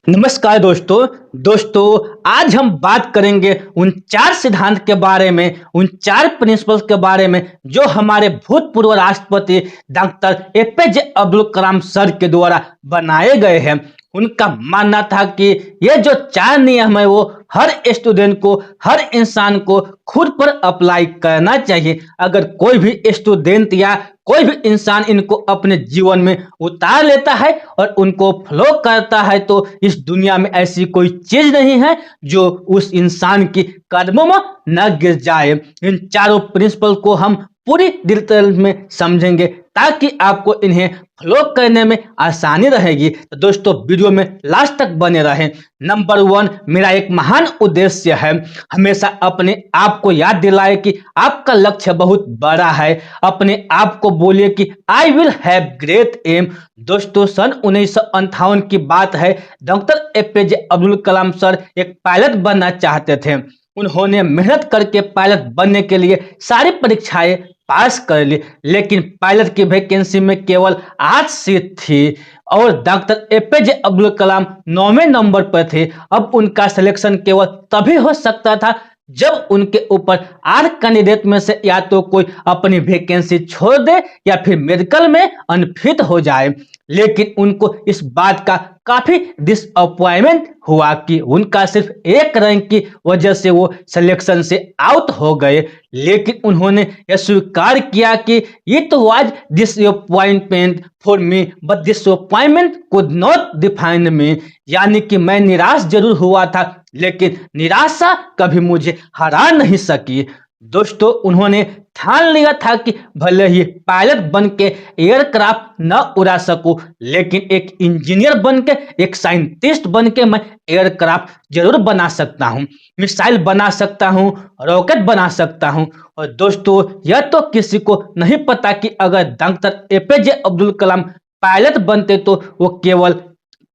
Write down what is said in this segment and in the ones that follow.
नमस्कार दोस्तों आज हम बात करेंगे उन चार सिद्धांत के बारे में, उन चार प्रिंसिपल्स के बारे में जो हमारे भूतपूर्व राष्ट्रपति doctor APJ Abdul Kalam sir के द्वारा बनाए गए हैं। उनका मानना था कि ये जो चार नियम है वो हर स्टूडेंट को, हर इंसान को खुद पर अप्लाई करना चाहिए। अगर कोई भी स्टूडेंट या कोई भी इंसान इनको अपने जीवन में उतार लेता है और उनको फॉलो करता है तो इस दुनिया में ऐसी कोई चीज नहीं है जो उस इंसान की कदमों में न गिर जाए। इन चारों प्रिंसिपल को हम पूरी डिटेल में समझेंगे ताकि आपको इन्हें फॉलो करने में आसानी रहेगी। तो दोस्तों वीडियो में लास्ट तक बने रहें। नंबर 1, मेरा एक महान उद्देश्य है हमेशा अपने आप को याद दिलाए कि आपका लक्ष्य बहुत बड़ा है। अपने आप को बोलिए कि I will have great aim. दोस्तों सन 1958 की बात है। Doctor APJ Abdul Kalam sir एक पायलट बनना चाहते थे। उन्होंने मेहनत करके पायलट बनने के लिए सारी परीक्षाएं पास कर ली, लेकिन पायलट की वैकेंसी में केवल 8 सीट थी और डॉक्टर एपीजे अब्दुल कलाम 9वें नंबर पर थे। अब उनका सिलेक्शन केवल तभी हो सकता था जब उनके ऊपर 8 कैंडिडेट में से या तो कोई अपनी वैकेंसी छोड़ दे या फिर मेडिकल में अनफिट हो जाए। लेकिन उनको इस बात का काफी डिसअपॉइंटमेंट हुआ कि उनका सिर्फ एक रैंक की वजह से वो सिलेक्शन से आउट हो गए। लेकिन उन्होंने यह स्वीकार किया कि it was disappointment for me but disappointment could not define मी। यानी कि मैं निराश जरूर हुआ था लेकिन निराशा कभी मुझे हरा नहीं सकी। दोस्तों उन्होंने ठान लिया था कि भले ही पायलट बन के एयरक्राफ्ट न उड़ा सकूं, लेकिन एक इंजीनियर बन के, एक साइंटिस्ट बन के मैं एयरक्राफ्ट जरूर बना सकता हूं, मिसाइल बना सकता हूं, रॉकेट बना सकता हूं। और दोस्तों यह तो किसी को नहीं पता कि अगर डॉक्टर एपीजे अब्दुल कलाम पायलट बनते तो वो केवल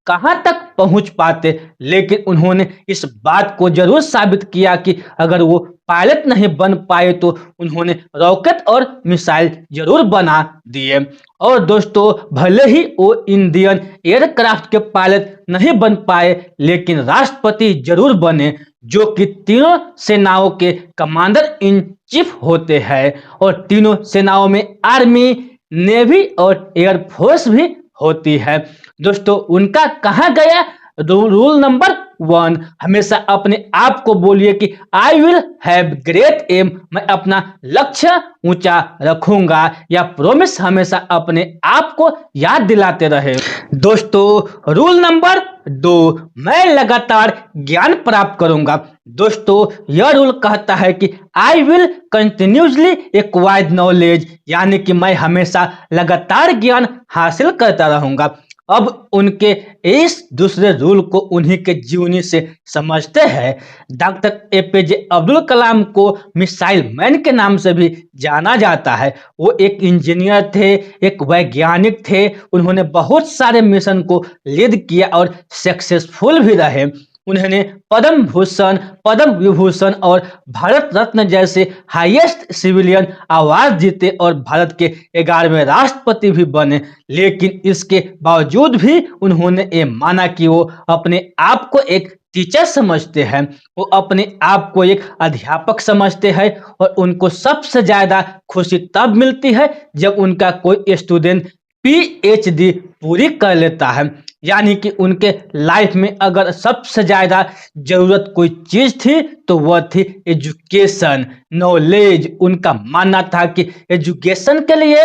कहां तक पहुंच पाते, लेकिन उन्होंने इस बात को जरूर साबित किया कि अगर वो पायलट नहीं बन पाए तो उन्होंने रॉकेट और मिसाइल जरूर बना दिए। और दोस्तों भले ही वो इंडियन एयरक्राफ्ट के पायलट नहीं बन पाए लेकिन राष्ट्रपति जरूर बने, जो कि तीनों सेनाओं के कमांडर इन चीफ होते हैं और तीनों सेनाओं में आर्मी, नेवी और एयरफोर्स भी होती है। दोस्तों उनका कहा गया रूल नंबर 1, हमेशा अपने आप को बोलिए कि I will have great aim, मैं अपना लक्ष्य ऊंचा रखूंगा, या प्रोमिस हमेशा अपने आप को याद दिलाते रहे। दोस्तों रूल नंबर 2, मैं लगातार ज्ञान प्राप्त करूंगा। दोस्तों यह रूल कहता है कि I will continuously acquire knowledge, यानी कि मैं हमेशा लगातार ज्ञान हासिल करता रहूंगा। अब उनके इस दूसरे रूल को उन्हीं के जीवनी से समझते हैं। डॉक्टर एपीजे अब्दुल कलाम को मिसाइल मैन के नाम से भी जाना जाता है। वो एक इंजीनियर थे, एक वैज्ञानिक थे। उन्होंने बहुत सारे मिशन को लीड किया और सक्सेसफुल भी रहे। उन्होंने पद्म भूषण, पद्म विभूषण और भारत रत्न जैसे हाईएस्ट सिविलियन अवार्ड जीते और भारत के 11वें राष्ट्रपति भी बने। लेकिन इसके बावजूद भी उन्होंने ये माना कि वो अपने आप को एक टीचर समझते हैं, वो अपने आप को एक अध्यापक समझते हैं और उनको सबसे ज्यादा खुशी तब मिलती है जब उनका कोई स्टूडेंट पीएचडी पूरी कर लेता है। यानी कि उनके लाइफ में अगर सबसे ज्यादा जरूरत कोई चीज थी तो वह थी एजुकेशन, नॉलेज। उनका मानना था कि एजुकेशन के लिए,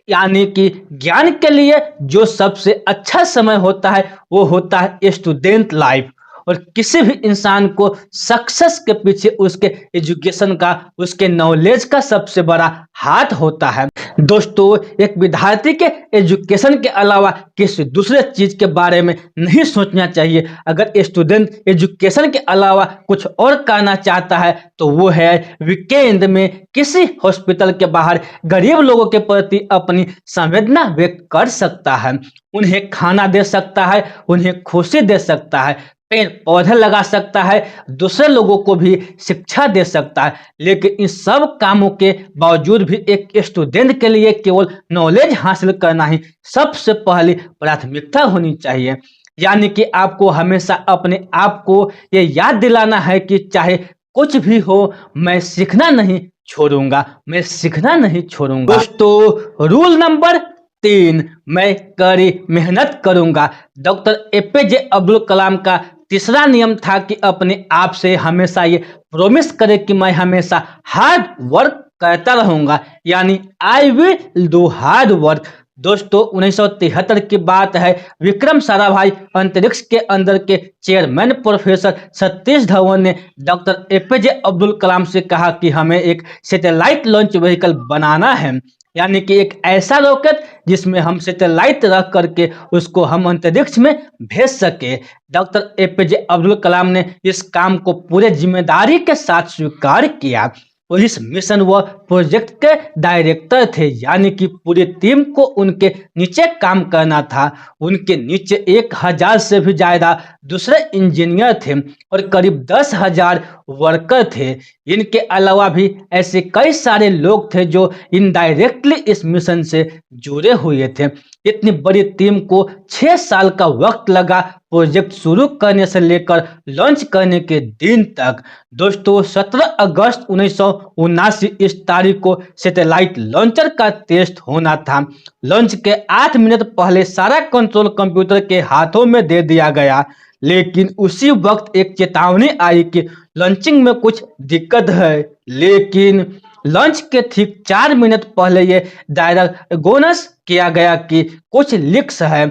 यानी कि ज्ञान के लिए जो सबसे अच्छा समय होता है वो होता है स्टूडेंट लाइफ। और किसी भी इंसान को सक्सेस के पीछे उसके एजुकेशन का, उसके नॉलेज का सबसे बड़ा हाथ होता है। दोस्तों एक विद्यार्थी के एजुकेशन के अलावा किसी दूसरे चीज के बारे में नहीं सोचना चाहिए। अगर स्टूडेंट एजुकेशन के अलावा कुछ और करना चाहता है तो वो है वीकेंड में किसी हॉस्पिटल के बाहर गरीब लोगों के प्रति अपनी संवेदना व्यक्त कर सकता है, उन्हें खाना दे सकता है, उन्हें खुशी दे सकता है, पेड़ पौधे लगा सकता है, दूसरे लोगों को भी शिक्षा दे सकता है। लेकिन इन सब कामों के बावजूद भी एक स्टूडेंट के लिए केवल नॉलेज हासिल करना ही सबसे पहली प्राथमिकता होनी चाहिए। यानी कि आपको हमेशा अपने आप को ये याद दिलाना है कि चाहे कुछ भी हो, मैं सीखना नहीं छोड़ूंगा, मैं सीखना नहीं छोड़ूंगा। दोस्तों, रूल नंबर 3, मैं कड़ी मेहनत करूंगा। डॉक्टर एपीजे अब्दुल कलाम का तीसरा नियम था कि अपने आप से हमेशा ये प्रॉमिस करे कि मैं हमेशा हार्ड वर्क करता रहूंगा, यानी आई विल डू हार्ड वर्क। दोस्तों, 1973 की बात है। विक्रम साराभाई अंतरिक्ष के अंदर के चेयरमैन प्रोफेसर सतीश धवन ने डॉक्टर एपीजे अब्दुल कलाम से कहा कि हमें एक सैटेलाइट लॉन्च व्हीकल बनाना है, यानी कि एक ऐसा रॉकेट जिसमें हम सैटेलाइट रख करके उसको हम अंतरिक्ष में भेज सके। डॉक्टर एपीजे अब्दुल कलाम ने इस काम को पूरे जिम्मेदारी के साथ स्वीकार किया। वो इस मिशन व प्रोजेक्ट के डायरेक्टर थे, यानी कि पूरी टीम को उनके नीचे काम करना था। उनके नीचे 1000 से भी ज्यादा दूसरे इंजीनियर थे और करीब 10,000 वर्कर थे। इनके अलावा भी ऐसे कई सारे लोग थे जो इनडायरेक्टली इस मिशन से जुड़े हुए थे। इतनी बड़ी टीम को 6 साल का वक्त लगा प्रोजेक्ट शुरू करने से लेकर लॉन्च करने के दिन तक। दोस्तों, 17 अगस्त 1979 इस तारीख को सैटेलाइट लॉन्चर का टेस्ट होना था। लॉन्च के 8 मिनट पहले सारा कंट्रोल कंप्यूटर के हाथों में दे दिया गया, लेकिन उसी वक्त एक चेतावनी आई कि लॉन्चिंग में कुछ दिक्कत है। लेकिन लॉन्च के ठीक 4 मिनट पहले ये डायग्नोस किया गया कि कुछ लीक्स है।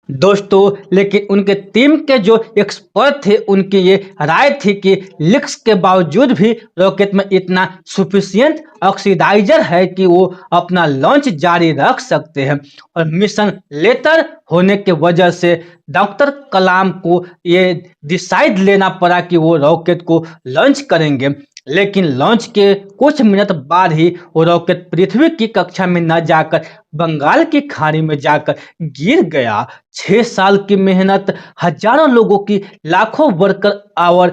दोस्तों, लेकिन उनके टीम के जो एक्सपर्ट थे उनकी ये राय थी कि लीक्स के बावजूद भी रॉकेट में इतना सफिशिएंट ऑक्सीडाइजर है कि वो अपना लॉन्च जारी रख सकते हैं। और मिशन लेटर होने के वजह से डॉक्टर कलाम को ये डिसाइड लेना पड़ा कि वो रॉकेट को लॉन्च करेंगे। लेकिन लॉन्च के कुछ मिनट बाद ही वो रॉकेट पृथ्वी की कक्षा में न जाकर बंगाल की खाड़ी में जाकर गिर गया। 6 साल की मेहनत, हजारों लोगों की लाखों वर्कर आवर,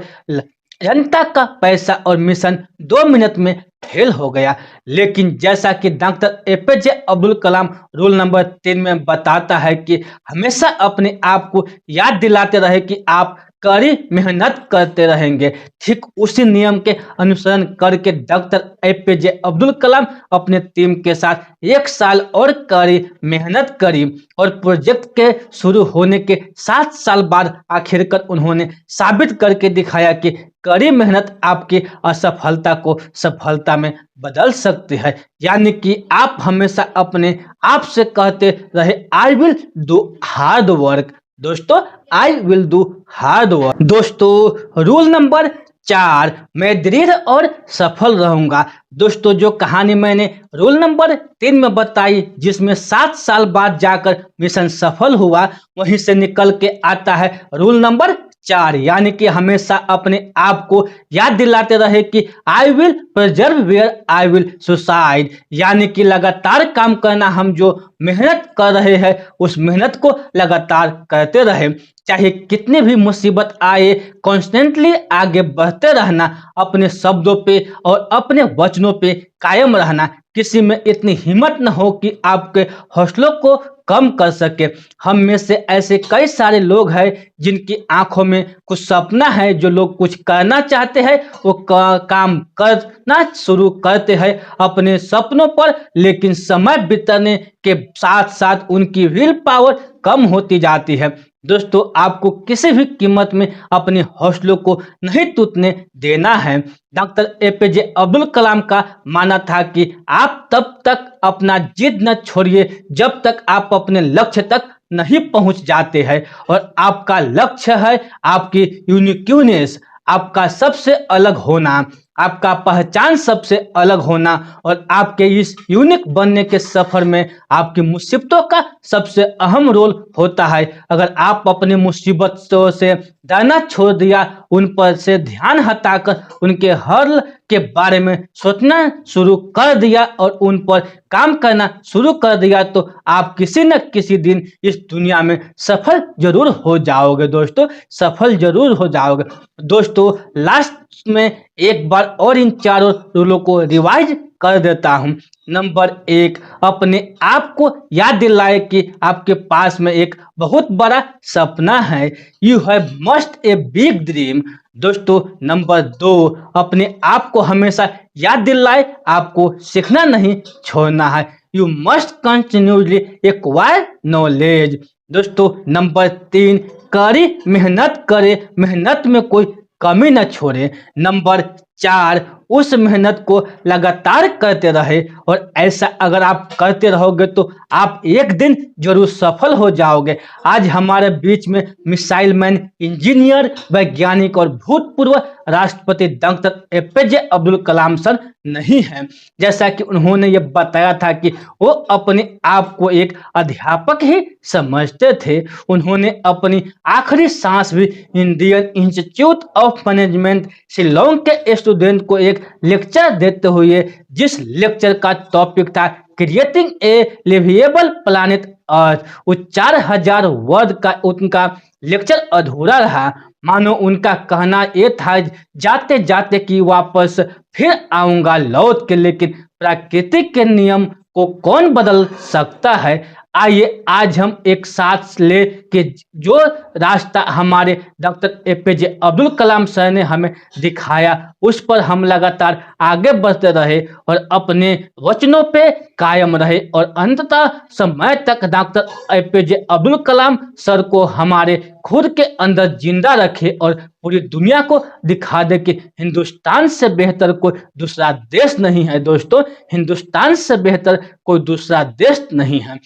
जनता का पैसा और मिशन 2 मिनट में फेल हो गया। लेकिन जैसा कि डॉक्टर एपीजे अब्दुल कलाम रूल नंबर 3 में बताता है कि हमेशा अपने आप को याद दिलाते रहे कि आप कड़ी मेहनत करते रहेंगे। ठीक उसी नियम के अनुसरण करके डॉक्टर एपीजे अब्दुल कलाम अपने टीम के साथ 1 साल और कड़ी मेहनत करी और प्रोजेक्ट के शुरू होने के 7 साल बाद आखिरकार उन्होंने साबित करके दिखाया कि कड़ी मेहनत आपकी असफलता को सफलता में बदल सकती है। यानी कि आप हमेशा अपने आप से कहते रहे I will do hard work. दोस्तों, I will do hard work. दोस्तों, रूल नंबर 4, मैं दृढ़ और सफल रहूंगा। दोस्तों, जो कहानी मैंने रूल नंबर 3 में बताई जिसमें 7 साल बाद जाकर मिशन सफल हुआ, वहीं से निकल के आता है रूल नंबर 4, यानी कि हमेशा अपने आप को याद दिलाते रहे कि I will preserve where I will suicide, यानी कि लगातार काम करना। हम जो मेहनत कर रहे हैं उस मेहनत को लगातार करते रहे, चाहे कितनी भी मुसीबत आए, कॉन्स्टेंटली आगे बढ़ते रहना, अपने शब्दों पे और अपने वचनों पे कायम रहना। किसी में इतनी हिम्मत न हो कि आपके हौसलों को कम कर सके। हम में से ऐसे कई सारे लोग हैं जिनकी आंखों में कुछ सपना है, जो लोग कुछ करना चाहते हैं वो काम करना शुरू करते हैं अपने सपनों पर, लेकिन समय बीतने के साथ साथ उनकी विल पावर कम होती जाती है। दोस्तों, आपको किसी भी कीमत में अपने हौसलों को नहीं टूटने देना है। डॉक्टर एपीजे अब्दुल कलाम का मानना था कि आप तब तक अपना जिद न छोड़िए जब तक आप अपने लक्ष्य तक नहीं पहुंच जाते हैं। और आपका लक्ष्य है आपकी यूनिक्यूनेस, आपका सबसे अलग होना, आपका पहचान सबसे अलग होना। और आपके इस यूनिक बनने के सफर में आपकी मुसीबतों का सबसे अहम रोल होता है। अगर आप अपनी मुसीबतों से डरना छोड़ दिया, उन पर से ध्यान हटाकर उनके हल के बारे में सोचना शुरू कर दिया और उन पर काम करना शुरू कर दिया, तो आप किसी न किसी दिन इस दुनिया में सफल जरूर हो जाओगे। दोस्तों, सफल जरूर हो जाओगे। दोस्तों, लास्ट में एक बार और इन चारों रूलों को रिवाइज कर देता हूं। नंबर 1, अपने आप को याद दिलाए कि आपके पास में एक बहुत बड़ा सपना है। You have must a big dream. दोस्तों नंबर 2, अपने आप को हमेशा याद दिलाए आपको सीखना नहीं छोड़ना है। You must continuously acquire knowledge. दोस्तों नंबर 3, कड़ी मेहनत करे, मेहनत में कोई कमी न छोड़े। नंबर 4, उस मेहनत को लगातार करते रहे और ऐसा अगर आप करते रहोगे तो आप एक दिन जरूर सफल हो जाओगे। आज हमारे बीच में मिसाइल मैन, इंजीनियर, वैज्ञानिक और भूतपूर्व राष्ट्रपति doctor APJ Abdul Kalam sir नहीं है। जैसा कि उन्होंने ये बताया था कि वो अपने आप को एक अध्यापक ही समझते थे। उन्होंने अपनी आखिरी सांस भी Indian institute of management Shillong के स्टूडेंट को एक लेक्चर देते हुए, जिस लेक्चर का टॉपिक था क्रिएटिंग ए लिविएबल प्लैनेट अर्थ, वो 4000 वर्ड का उनका लेक्चर अधूरा रहा। मानो उनका कहना यह था जाते जाते कि वापस फिर आऊंगा लौट के, लेकिन प्राकृतिक के नियम को कौन बदल सकता है। आइए आज हम एक साथ ले कि जो रास्ता हमारे doctor APJ Abdul Kalam sir ने हमें दिखाया उस पर हम लगातार आगे बढ़ते रहे और अपने वचनों पे कायम रहे और अंततः समय तक doctor APJ Abdul Kalam sir को हमारे खुद के अंदर जिंदा रखे और पूरी दुनिया को दिखा दे कि हिंदुस्तान से बेहतर कोई दूसरा देश नहीं है। दोस्तों हिंदुस्तान से बेहतर कोई दूसरा देश नहीं है।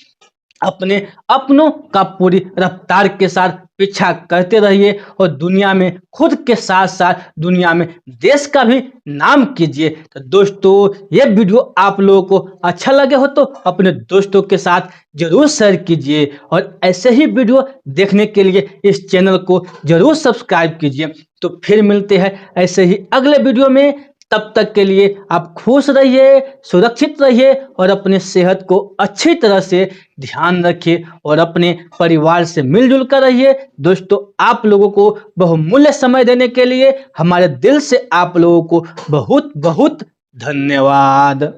अपने अपनों का पूरी रफ्तार के साथ पीछा करते रहिए और दुनिया में खुद के साथ साथ दुनिया में देश का भी नाम कीजिए। तो दोस्तों ये वीडियो आप लोगों को अच्छा लगे हो तो अपने दोस्तों के साथ जरूर शेयर कीजिए और ऐसे ही वीडियो देखने के लिए इस चैनल को जरूर सब्सक्राइब कीजिए। तो फिर मिलते हैं ऐसे ही अगले वीडियो में। तब तक के लिए आप खुश रहिए, सुरक्षित रहिए और अपने सेहत को अच्छी तरह से ध्यान रखिए और अपने परिवार से मिलजुल कर रहिए। दोस्तों आप लोगों को बहुमूल्य समय देने के लिए हमारे दिल से आप लोगों को बहुत बहुत धन्यवाद।